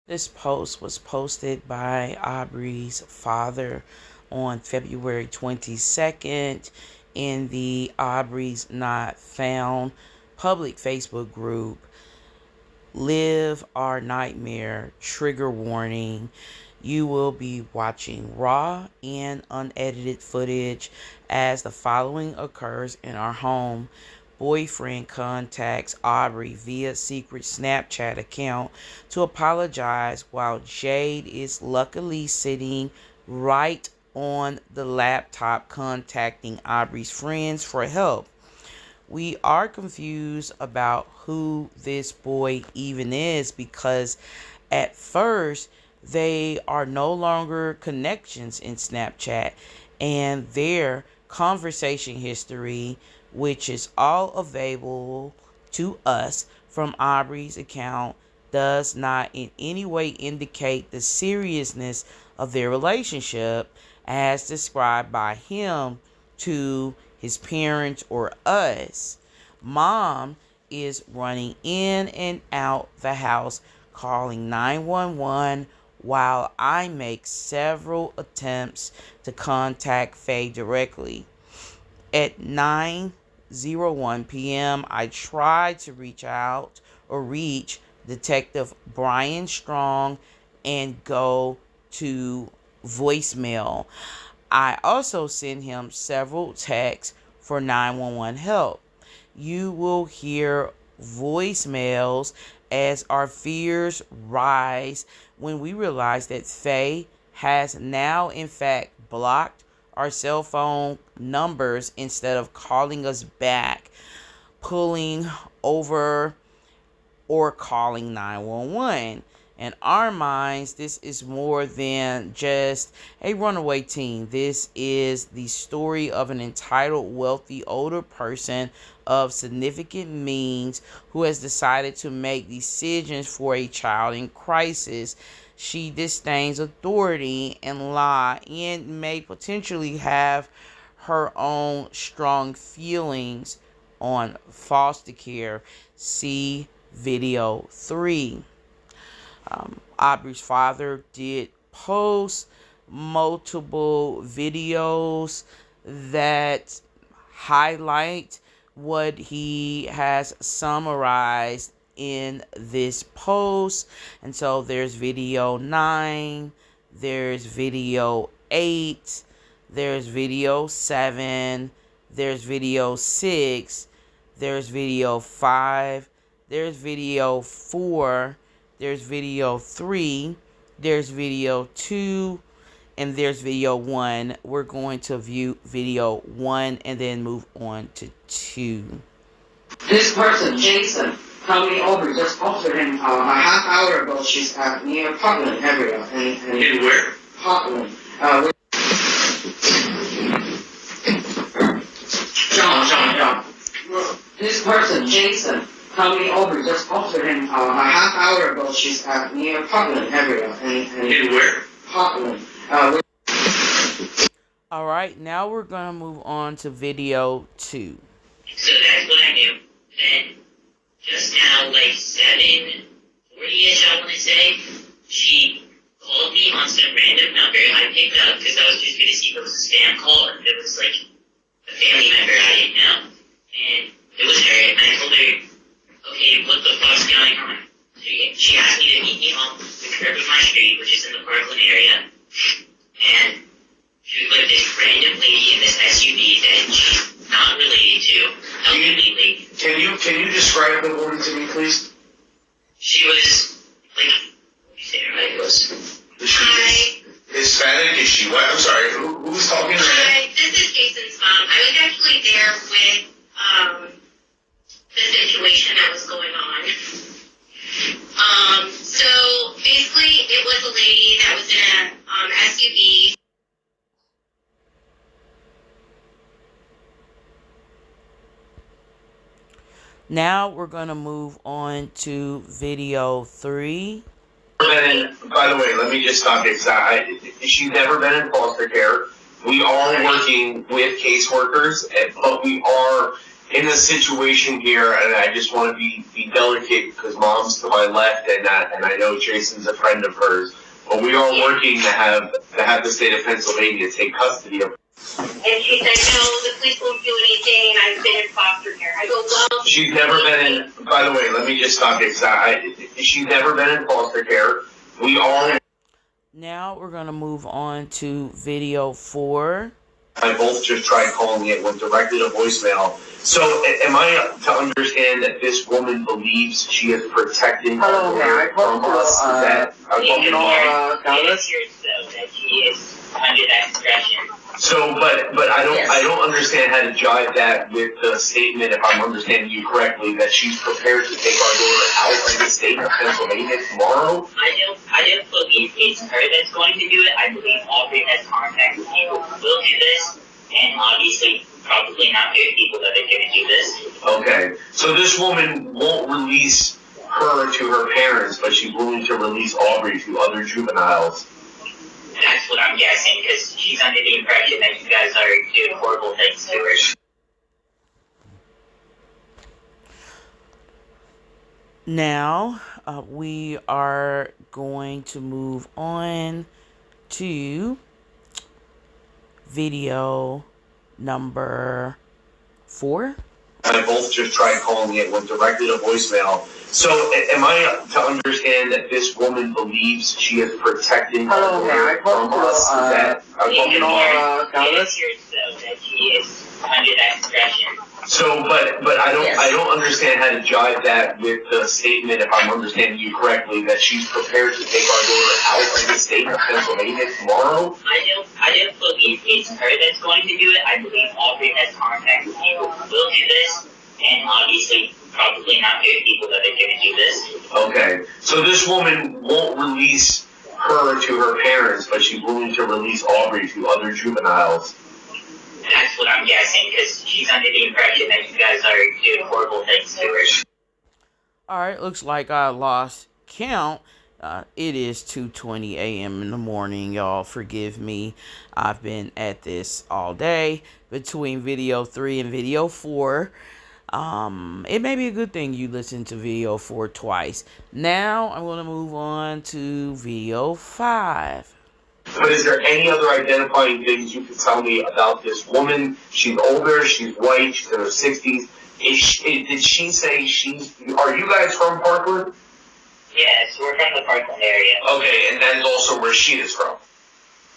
This post was posted by Aubrey's father on February 22nd in the Aubrey's Not Found public Facebook group. Live our nightmare. Trigger warning. You will be watching raw and unedited footage as the following occurs in our home. Boyfriend contacts Aubrey via secret Snapchat account to apologize while Jade is luckily sitting right on the laptop contacting Aubrey's friends for help. We are confused about who this boy even is because at first they are no longer connections in Snapchat, and their conversation history, which is all available to us from Aubrey's account, does not in any way indicate the seriousness of their relationship as described by him to his parents or us. Mom is running in and out the house calling 911 while I make several attempts to contact Faye directly. At 9:01 p.m., I tried to reach Detective Brian Strong and go to voicemail. I also sent him several texts for 911 help. You will hear voicemails as our fears rise when we realize that Faye has now in fact blocked our cell phone numbers instead of calling us back, pulling over, or calling 911. In our minds, this is more than just a runaway teen. This is the story of an entitled, wealthy, older person of significant means who has decided to make decisions for a child in crisis. She disdains authority and law and may potentially have her own strong feelings on foster care. See video 3. Aubrey's father did post multiple videos that highlight what he has summarized in this post. And so there's video 9, there's video 8, there's video 7, there's video 6, there's video 5, there's video 4, there's video 3, there's video 2, and there's video 1. We're going to view video 1 and then move on to 2. This person, Jason, told me Aubrey just offered him a half hour ago. She's at near Portland area. In where? Portland. John. This person, Jason, told me Aubrey just offered him a half hour ago. She's at near Portland area. In where? Portland. Alright, now we're going to move on to video 2. So that's what I knew. Then, just now, like 7:40ish, I want to say, she called me on some random number. I picked up because I was just going to see if it was a spam call, and it was like a family member I didn't know. And it was her, and I told her, okay, what the fuck's going on? So she asked me to meet me on the curb of my street, which is in the Parkland area. And she was with this random lady in this SUV that she's not related to. Can you describe the woman to me, please? She was like, you say her name was. Is she Hispanic? Is she what? I'm sorry. Who's talking right now? Hi, this is Jason's mom. I was actually there with the situation that was going on. So basically, it was a lady that was in a SUV. Now we're going to move on to video 3. By the way, let me just stop you because she's never been in foster care. We are working with caseworkers, but we are in the situation here, and I just want to be delicate because Mom's to my left, and I know Jason's a friend of hers, but we are working to have the state of Pennsylvania take custody of her. And she said, no, the police won't do anything, and I've been in foster care. I go, well... She's never been in, by the way, let me just stop it, she's never been in foster care. We are... Now we're going to move on to video 4. I both just tried calling it, went directly to voicemail. So, am I to understand that this woman believes she is protecting Hello, may I from talk us? to, It Dallas? appears so that she is under that impression. So, but I don't Yes. I don't understand how to jive that with the statement, if I'm understanding you correctly, that she's prepared to take our daughter out of the state of Pennsylvania tomorrow. I don't believe it's her that's going to do it. I believe Aubrey has contacted people who will do this, and obviously probably not good people that are going to do this. Okay, so this woman won't release her to her parents, but she's willing to release Aubrey to other juveniles. That's what I'm guessing, because she's under the impression that you guys are doing horrible things to her. Now, we are going to move on to video number 4. I both just tried calling it, went directly to voicemail. So, am I to understand that this woman believes she is protecting Hello, may I from talk to, us? It Dallas? appears so that she is under that impression. So, but I don't Yes. I don't understand how to jive that with the statement, if I'm understanding you correctly, that she's prepared to take our daughter out of the state of Pennsylvania tomorrow. I don't believe it's her that's going to do it. I believe Aubrey has contacted people who will do this, and obviously probably not good people that are going to do this. Okay, so this woman won't release her to her parents, but she's willing to release Aubrey to other juveniles. That's what I'm guessing, because she's under the impression that you guys are doing horrible things to her. Alright, looks like I lost count. It is 2:20 a.m. in the morning, y'all. Forgive me. I've been at this all day between video 3 and video 4. It may be a good thing you listen to video 4 twice. Now I'm going to move on to video 5. But is there any other identifying things you can tell me about this woman? She's older, she's white, she's in her 60s. Did she say she's... Are you guys from Parkland? Yes, we're from the Parkland area. Okay, and that is also where she is from.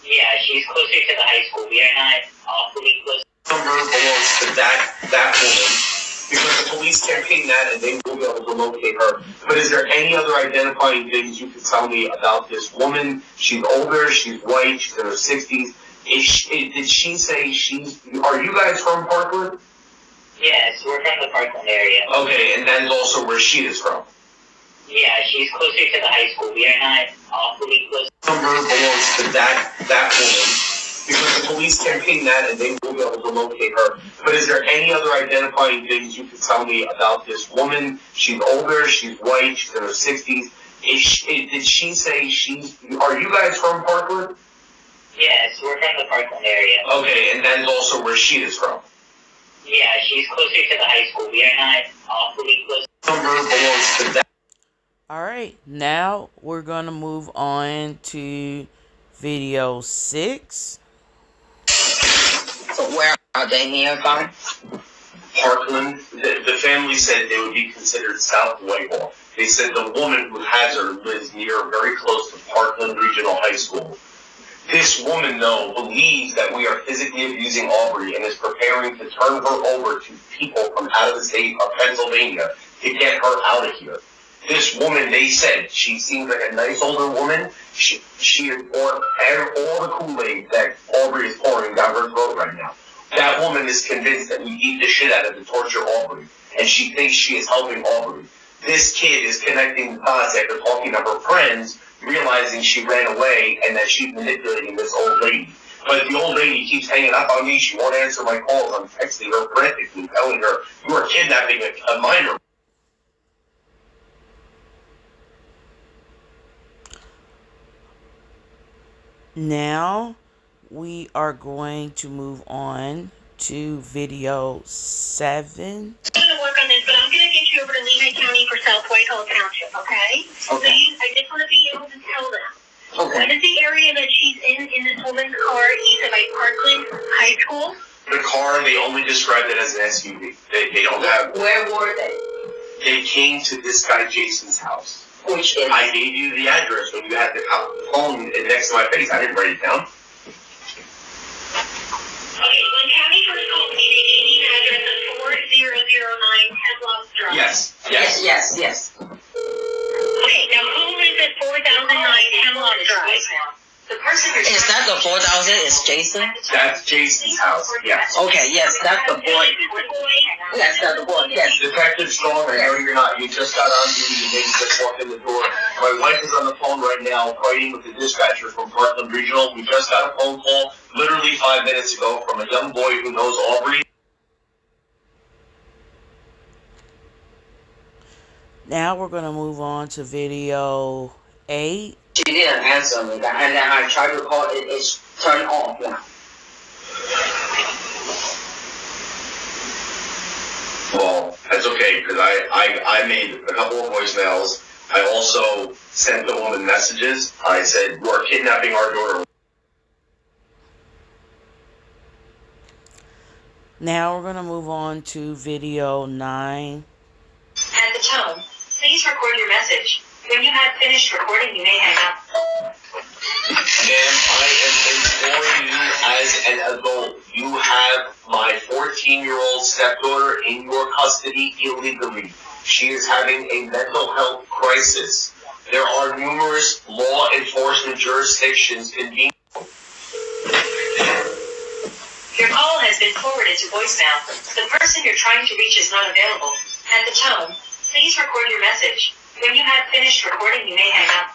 Yeah, she's closer to the high school. We are not awfully close. Number belongs to that woman, because the police can ping that and they will be able to locate her. But is there any other identifying things you can tell me about this woman? She's older, she's white, she's in her 60s. Did she say she's... Are you guys from Parkland? Yes, we're from the Parkland area. Okay, and that is also where she is from. Yeah, she's closer to the high school. We are not awfully close. Number belongs to that woman, because the police can ping that and they will be able to locate her. But is there any other identifying things you can tell me about this woman? She's older, she's white, she's in her 60s. Did she say she's... Are you guys from Parkland? Yes, we're from the Parkland area. Okay, and that is also where she is from. Yeah, she's closer to the high school. We are not awfully close. Number belongs to that. Alright, now we're going to move on to video 6. So where are they nearby? Parkland, the family said they would be considered South Whitehall. They said the woman who has her lives near, very close to Parkland Regional High School. This woman, though, believes that we are physically abusing Aubrey and is preparing to turn her over to people from out of the state of Pennsylvania to get her out of here. This woman, they said, she seems like a nice older woman. She has poured all the Kool-Aid that Aubrey is pouring down her throat right now. That woman is convinced that we eat the shit out of to torture Aubrey, and she thinks she is helping Aubrey. This kid is connecting the dots after talking to her friends, realizing she ran away and that she's manipulating this old lady. But the old lady keeps hanging up on me. She won't answer my calls. I'm texting her frantically, telling her, you are kidnapping a minor. Now we are going to move on to video 7. I'm going to work on this, but I'm going to get you over to Lehigh County for South Whitehall Township, okay? Okay. So I just want to be able to tell them. Okay. What is the area that she's in this woman's car east of Parkland High School? The car, they only described it as an SUV. They don't have... Where were they? They came to this guy Jason's house. Which is? I gave you the address when you had the phone next to my face. I didn't write it down. Okay, when County first called me, they gave me an address of 4009 Hemlock Drive. Yes. Yes. Okay, now who lives at 4009 Hemlock Drive? The person you're Is that the 4,000? Is Jason? That's Jason's house. Yes. Okay, yes, that's the boy. Yes, that's the boy. Yes. Detective Strong, I know you're not. You just got on duty and maybe just walked in the door. My wife is on the phone right now fighting with the dispatcher from Parkland Regional. We just got a phone call literally 5 minutes ago from a young boy who knows Aubrey. Now we're going to move on to video 8. She didn't answer me, and then I tried to call it. It's turned off now. Well, that's okay, because I made a couple of voicemails. I also sent the woman messages. I said, you are kidnapping our daughter. Now we're going to move on to video 9. At the tone, please record your message. When you have finished recording, you may hang up. Ma'am, I am informing you as an adult. You have my 14-year-old stepdaughter in your custody illegally. She is having a mental health crisis. There are numerous law enforcement jurisdictions convening. Your call has been forwarded to voicemail. The person you're trying to reach is not available. At the tone, please record your message. When you have finished recording, you may hang up.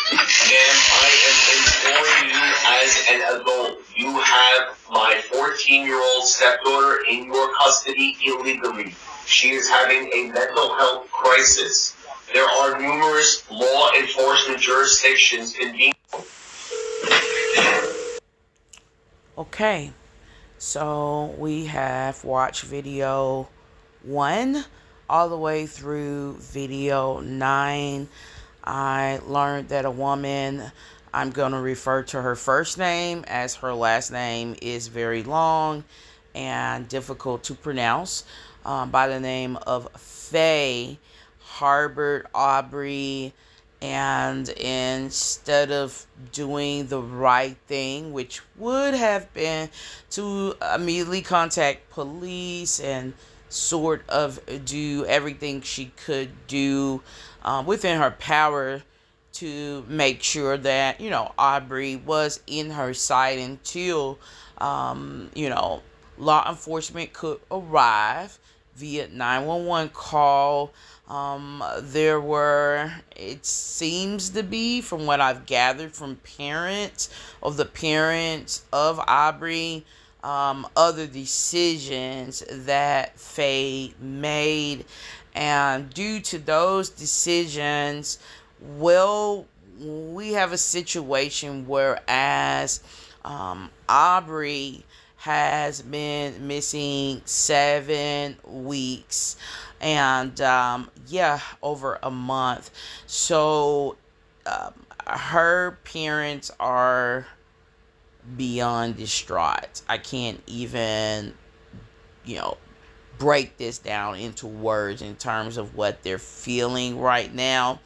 Ma'am, I am informing you as an adult. You have my 14-year-old stepdaughter in your custody illegally. She is having a mental health crisis. There are numerous law enforcement jurisdictions convening. Okay, so we have watched video 1 all the way through video 9. I learned that a woman, I'm going to refer to her first name as her last name is very long and difficult to pronounce, by the name of Faye harbored Aubrey, and instead of doing the right thing, which would have been to immediately contact police and sort of do everything she could do within her power to make sure that, Aubrey was in her sight until, law enforcement could arrive via 911 call. There were, it seems to be, from what I've gathered from parents of Aubrey, other decisions that Faye made, and due to those decisions, we have a situation whereas Aubrey has been missing 7 weeks and over a month. So her parents are beyond distraught. I can't even break this down into words in terms of what they're feeling right now.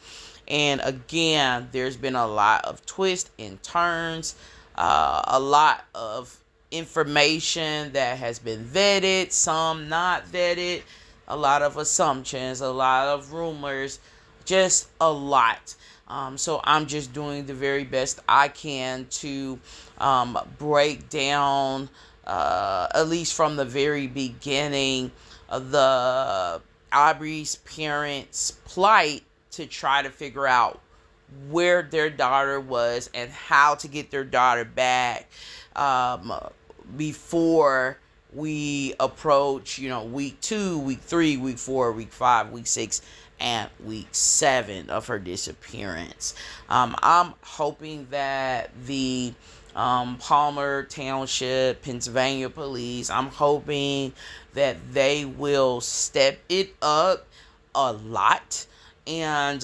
And again, there's been a lot of twists and turns, a lot of information that has been vetted, some not vetted, a lot of assumptions, a lot of rumors, just a lot. So I'm just doing the very best I can to break down, at least from the very beginning, the Aubrey's parents' plight to try to figure out where their daughter was and how to get their daughter back before we approach, week 2, week 3, week 4, week 5, week 6, and week 7 of her disappearance. I'm hoping that the Palmer Township, Pennsylvania police. I'm hoping that they will step it up a lot and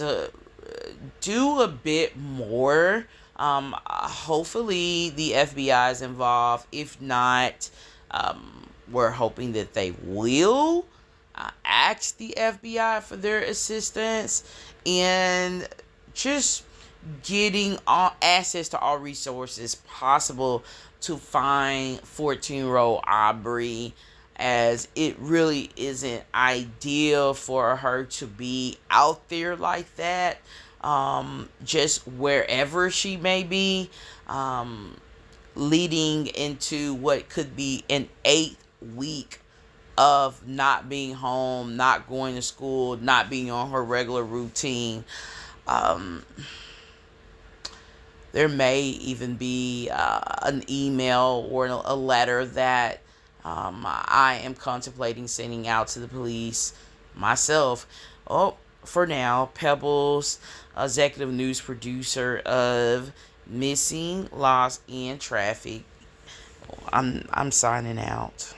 do a bit more. Hopefully the FBI is involved. If not, we're hoping that they will ask the FBI for their assistance and just getting all access to all resources possible to find 14-year-old Aubrey, as it really isn't ideal for her to be out there like that, just wherever she may be, leading into what could be an 8th week of not being home, not going to school, not being on her regular routine. There may even be an email or a letter that I am contemplating sending out to the police myself. Oh, for now, Pebbles, executive news producer of Missing, Lost, and Trafficked. I'm signing out.